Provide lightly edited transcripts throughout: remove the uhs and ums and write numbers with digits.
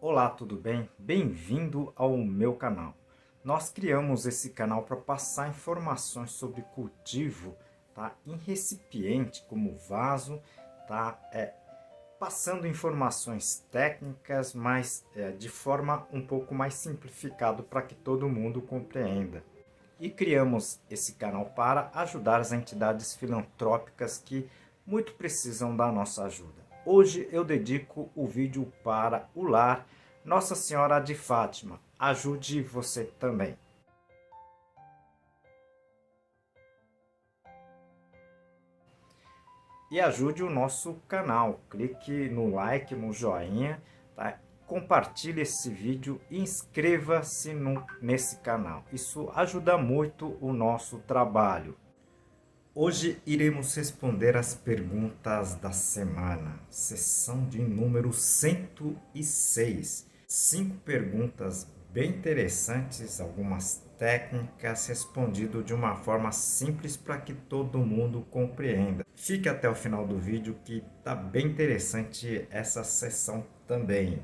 Olá, tudo bem? Bem-vindo ao meu canal. Nós criamos esse canal para passar informações sobre cultivo, tá? Em recipiente, como vaso, tá? Passando informações técnicas, mas de forma um pouco mais simplificada para que todo mundo compreenda. E criamos esse canal para ajudar as entidades filantrópicas que muito precisam da nossa ajuda. Hoje eu dedico o vídeo para o lar Nossa Senhora de Fátima. Ajude você também. E ajude o nosso canal. Clique no like, no joinha, tá? Compartilhe esse vídeo e inscreva-se nesse canal. Isso ajuda muito o nosso trabalho. Hoje iremos responder as perguntas da semana, sessão de número 106. 5 perguntas bem interessantes, algumas técnicas, respondido de uma forma simples para que todo mundo compreenda. Fique até o final do vídeo que tá bem interessante essa sessão também.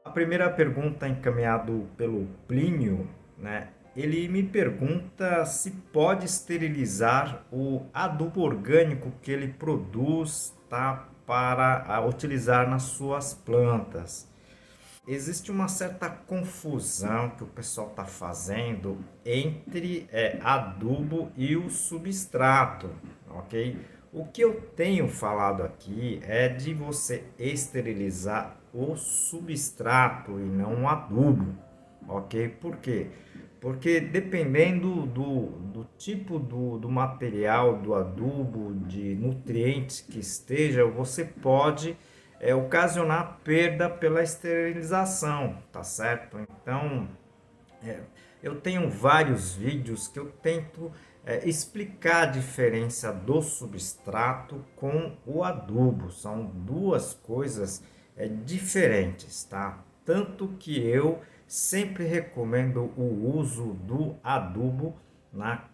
A primeira pergunta encaminhado pelo Plínio, né? Ele me pergunta se pode esterilizar o adubo orgânico que ele produz, tá, para utilizar nas suas plantas. Existe uma certa confusão que o pessoal está fazendo entre adubo e o substrato, ok? O que eu tenho falado aqui é de você esterilizar o substrato e não o adubo, ok? Por quê? Porque dependendo do tipo do material, do adubo, de nutrientes que esteja, você pode ocasionar perda pela esterilização, tá certo? Então, é, eu tenho vários vídeos que eu tento explicar a diferença do substrato com o adubo. São duas coisas diferentes, tá? Tanto que eu sempre recomendo o uso do adubo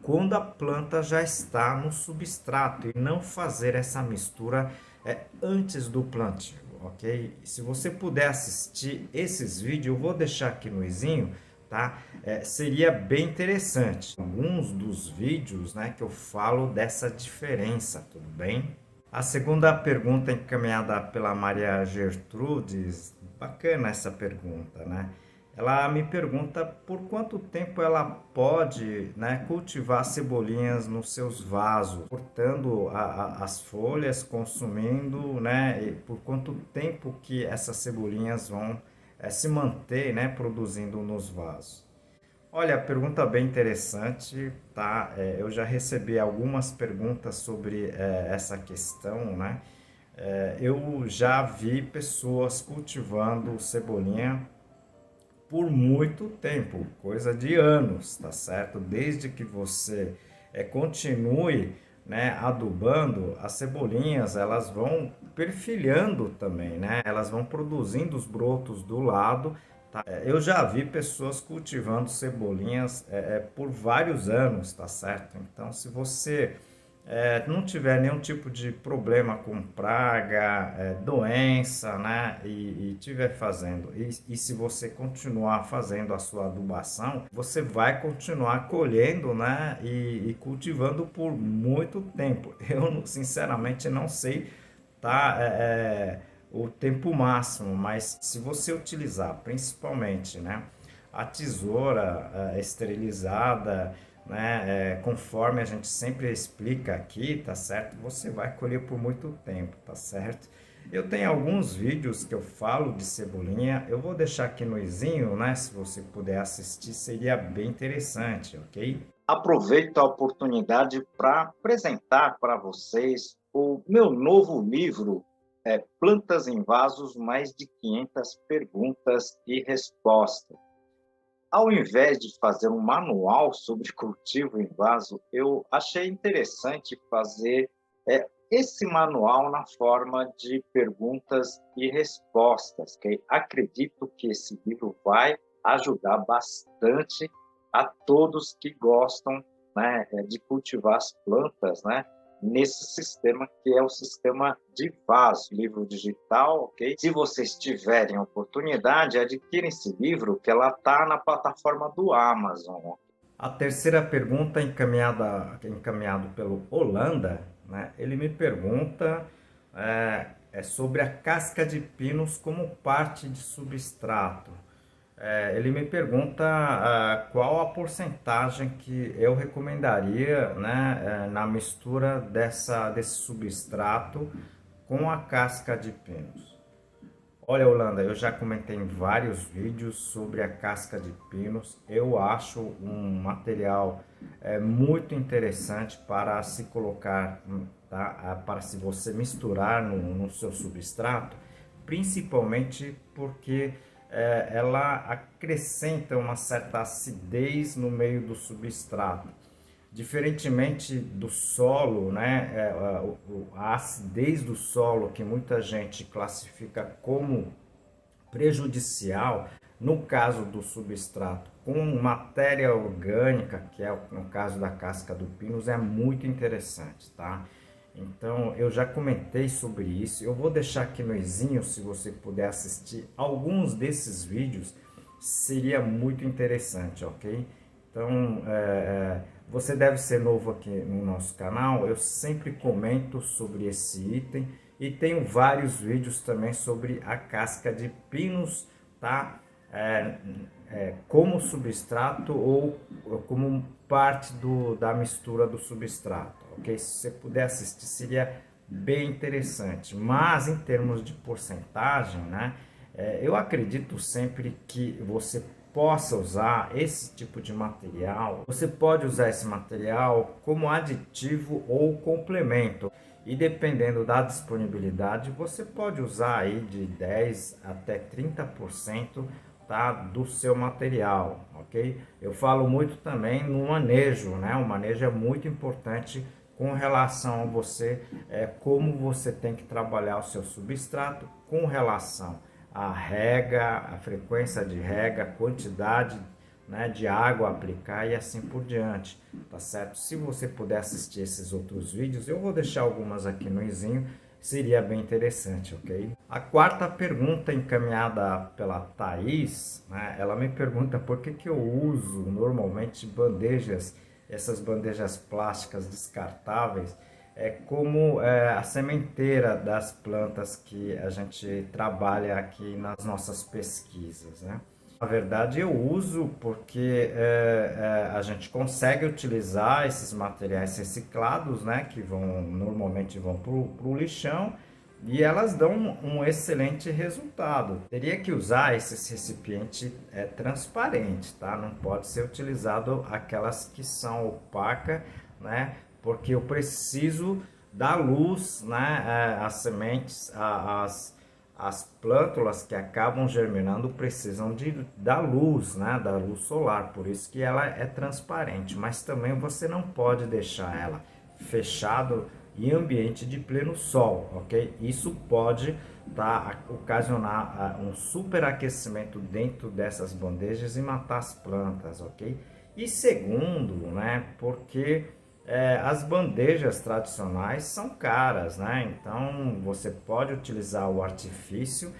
quando a planta já está no substrato e não fazer essa mistura antes do plantio, ok? Se você puder assistir esses vídeos, eu vou deixar aqui no izinho, tá? Seria bem interessante. Alguns dos vídeos, né, que eu falo dessa diferença, tudo bem? A segunda pergunta encaminhada pela Maria Gertrudes, bacana essa pergunta, né? Ela me pergunta por quanto tempo ela pode, né, cultivar cebolinhas nos seus vasos, cortando as folhas, consumindo, né, e por quanto tempo que essas cebolinhas vão se manter, né, produzindo nos vasos. Olha, pergunta bem interessante, tá? Eu já recebi algumas perguntas sobre essa questão, né? Eu já vi pessoas cultivando cebolinha por muito tempo, coisa de anos, tá certo? Desde que você continue, né, adubando, as cebolinhas elas vão perfilhando também, né? Elas vão produzindo os brotos do lado. Tá? Eu já vi pessoas cultivando cebolinhas por vários anos, tá certo? Então, se você não tiver nenhum tipo de problema com praga, doença, né, e tiver fazendo, e se você continuar fazendo a sua adubação, você vai continuar colhendo, né, e cultivando por muito tempo. Eu, sinceramente, não sei, tá, o tempo máximo, mas se você utilizar principalmente, né, a tesoura esterilizada, né, conforme a gente sempre explica aqui, tá certo? Você vai colher por muito tempo, tá certo? Eu tenho alguns vídeos que eu falo de cebolinha, eu vou deixar aqui no izinho, né? Se você puder assistir, seria bem interessante, ok? Aproveito a oportunidade para apresentar para vocês o meu novo livro, Plantas em Vasos, mais de 500 perguntas e respostas. Ao invés de fazer um manual sobre cultivo em vaso, eu achei interessante fazer esse manual na forma de perguntas e respostas, que acredito que esse livro vai ajudar bastante a todos que gostam, né, de cultivar as plantas, né, nesse sistema que é o sistema de vaso, livro digital, ok? Se vocês tiverem oportunidade, adquirem esse livro, que ela está na plataforma do Amazon. A terceira pergunta encaminhado pelo Holanda, né? Ele me pergunta sobre a casca de pinos como parte de substrato. Ele me pergunta qual a porcentagem que eu recomendaria, né, na mistura desse substrato com a casca de pinos. Olha, Holanda, eu já comentei em vários vídeos sobre a casca de pinos. Eu acho um material muito interessante para se colocar, tá? Para se você misturar no seu substrato, principalmente porque ela acrescenta uma certa acidez no meio do substrato. Diferentemente do solo, né, a acidez do solo que muita gente classifica como prejudicial, no caso do substrato com matéria orgânica, que é no caso da casca do pinus, é muito interessante, tá? Então eu já comentei sobre isso. Eu vou deixar aqui no izinho, se você puder assistir alguns desses vídeos, seria muito interessante, ok? Então você deve ser novo aqui no nosso canal. Eu sempre comento sobre esse item e tenho vários vídeos também sobre a casca de pinos, tá? Como substrato ou como parte da mistura do substrato, ok? Se você puder assistir, seria bem interessante. Mas em termos de porcentagem, né? Eu acredito sempre que você possa usar esse tipo de material. Você pode usar esse material como aditivo ou complemento. E dependendo da disponibilidade, você pode usar aí de 10 até 30%, tá, do seu material, ok? Eu falo muito também no manejo, né? O manejo é muito importante com relação a você, como você tem que trabalhar o seu substrato com relação à rega, a frequência de rega, a quantidade, né, de água a aplicar e assim por diante, tá certo? Se você puder assistir esses outros vídeos, eu vou deixar algumas aqui no izinho, seria bem interessante, ok? A quarta pergunta encaminhada pela Thaís, né, ela me pergunta por que eu uso normalmente bandejas, essas bandejas plásticas descartáveis, como a sementeira das plantas que a gente trabalha aqui nas nossas pesquisas, né? Na verdade, eu uso porque a gente consegue utilizar esses materiais reciclados, né, que normalmente vão para o lixão, e elas dão um excelente resultado. Teria que usar esse recipiente transparente, tá? Não pode ser utilizado aquelas que são opacas, né? Porque eu preciso da luz, né? As sementes, as plântulas que acabam germinando precisam da luz, né? Da luz solar, por isso que ela é transparente, mas também você não pode deixar ela fechado em ambiente de pleno sol, ok? Isso pode ocasionar um superaquecimento dentro dessas bandejas e matar as plantas, ok? E segundo, né, porque as bandejas tradicionais são caras, né? Então você pode utilizar o artifício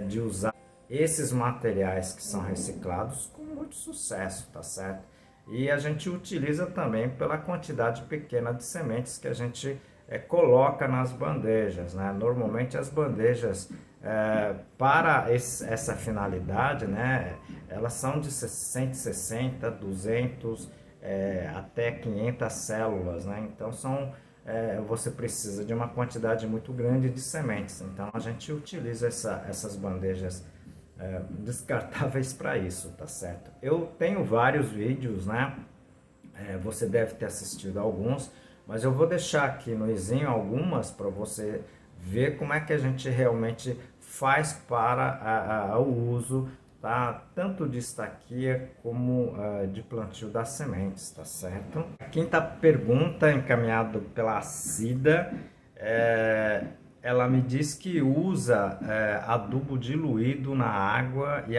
de usar esses materiais que são reciclados com muito sucesso, tá certo? E a gente utiliza também pela quantidade pequena de sementes que a gente coloca nas bandejas, né? Normalmente as bandejas para essa finalidade, né? Elas são de 160, 200 até 500 células, né? Então você precisa de uma quantidade muito grande de sementes. Então a gente utiliza essas bandejas descartáveis para isso, tá certo? Eu tenho vários vídeos, né? Você deve ter assistido alguns, mas eu vou deixar aqui no izinho algumas para você ver como é que a gente realmente faz para o uso, tá? Tanto de estaquia como de plantio das sementes, tá certo? A quinta pergunta, encaminhada pela Cida, ela me diz que usa adubo diluído na água e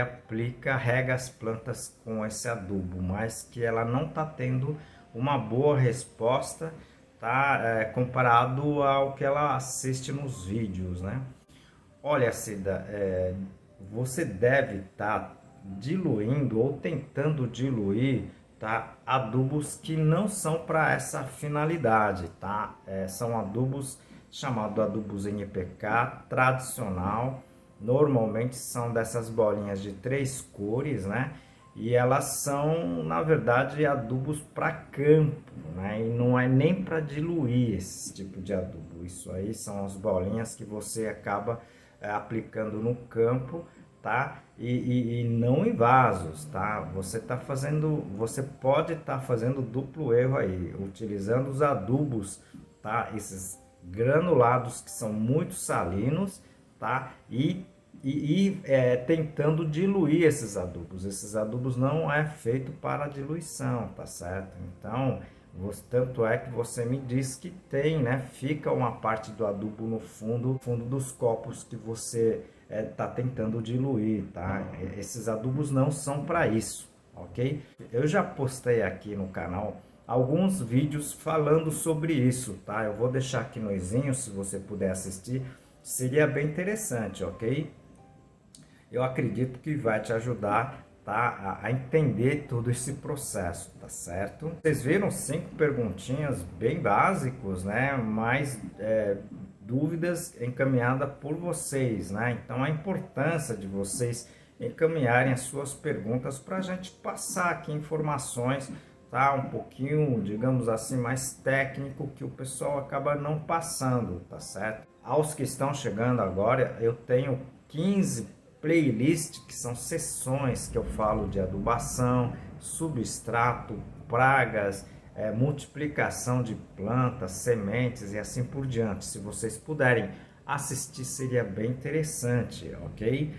rega as plantas com esse adubo, mas que ela não está tendo uma boa resposta, tá? Comparado ao que ela assiste nos vídeos, né? Olha, Cida, você deve estar diluindo ou tentando diluir, tá? Adubos que não são para essa finalidade, tá? São adubos chamados adubos NPK tradicional. Normalmente são dessas bolinhas de 3 cores, né? E elas são, na verdade, adubos para campo, né? E não é nem para diluir esse tipo de adubo. Isso aí são as bolinhas que você acaba aplicando no campo, tá? E não em vasos, tá? Você pode estar fazendo duplo erro aí, utilizando os adubos, tá? Esses granulados que são muito salinos, tá? Tentando diluir esses adubos. Esses adubos não é feito para diluição, tá certo? Então, tanto é que você me diz que tem, né? Fica uma parte do adubo no fundo dos copos que você está tentando diluir, tá? Esses adubos não são para isso, ok? Eu já postei aqui no canal alguns vídeos falando sobre isso, tá? Eu vou deixar aqui no izinho, se você puder assistir, seria bem interessante, ok? Eu acredito que vai te ajudar, tá, a entender todo esse processo, tá certo? Vocês viram 5 perguntinhas bem básicos, né? Mas dúvidas encaminhadas por vocês, né? Então a importância de vocês encaminharem as suas perguntas para a gente passar aqui informações, tá? Um pouquinho, digamos assim, mais técnico que o pessoal acaba não passando, tá certo? Aos que estão chegando agora, eu tenho 15 playlists que são sessões que eu falo de adubação, substrato, pragas, multiplicação de plantas, sementes e assim por diante. Se vocês puderem assistir, seria bem interessante, ok?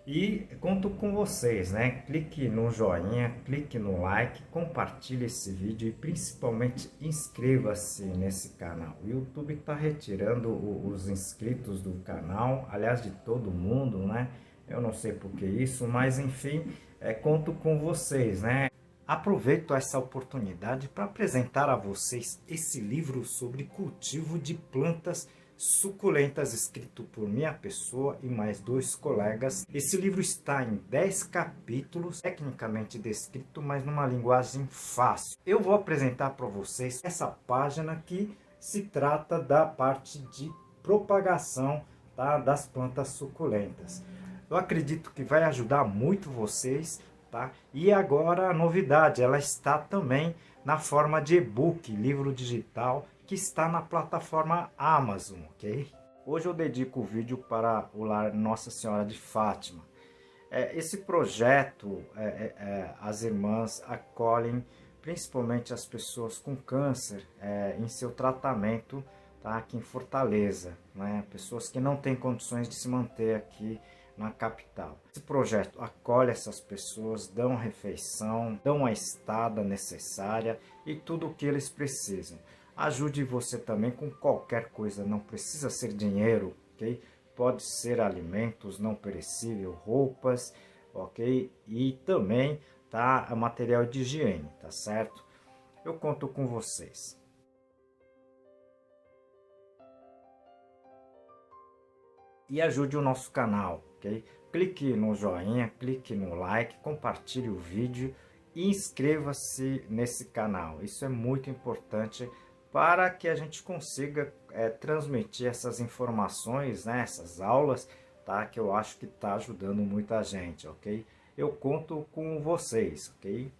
E conto com vocês, né? Clique no joinha, clique no like, compartilhe esse vídeo e principalmente inscreva-se nesse canal. O YouTube está retirando os inscritos do canal, aliás, de todo mundo, né? Eu não sei por que isso, mas enfim, conto com vocês, né? Aproveito essa oportunidade para apresentar a vocês esse livro sobre cultivo de plantas suculentas, escrito por minha pessoa e mais 2 colegas. Esse livro está em 10 capítulos, tecnicamente descrito, mas numa linguagem fácil. Eu vou apresentar para vocês essa página que se trata da parte de propagação, tá, das plantas suculentas. Eu acredito que vai ajudar muito vocês, tá? E agora a novidade, ela está também na forma de e-book, livro digital, que está na plataforma Amazon, ok? Hoje eu dedico o vídeo para o Lar Nossa Senhora de Fátima. Esse projeto, as irmãs acolhem principalmente as pessoas com câncer em seu tratamento, tá, aqui em Fortaleza, né? Pessoas que não têm condições de se manter aqui na capital. Esse projeto acolhe essas pessoas, dão refeição, dão a estada necessária e tudo o que eles precisam. Ajude você também com qualquer coisa, não precisa ser dinheiro, ok? Pode ser alimentos não perecíveis, roupas, ok? E também, tá, material de higiene, tá certo? Eu conto com vocês. E ajude o nosso canal, ok? Clique no joinha, clique no like, compartilhe o vídeo e inscreva-se nesse canal. Isso é muito importante para que a gente consiga transmitir essas informações, né, essas aulas, tá, que eu acho que está ajudando muita gente, ok? Eu conto com vocês, ok?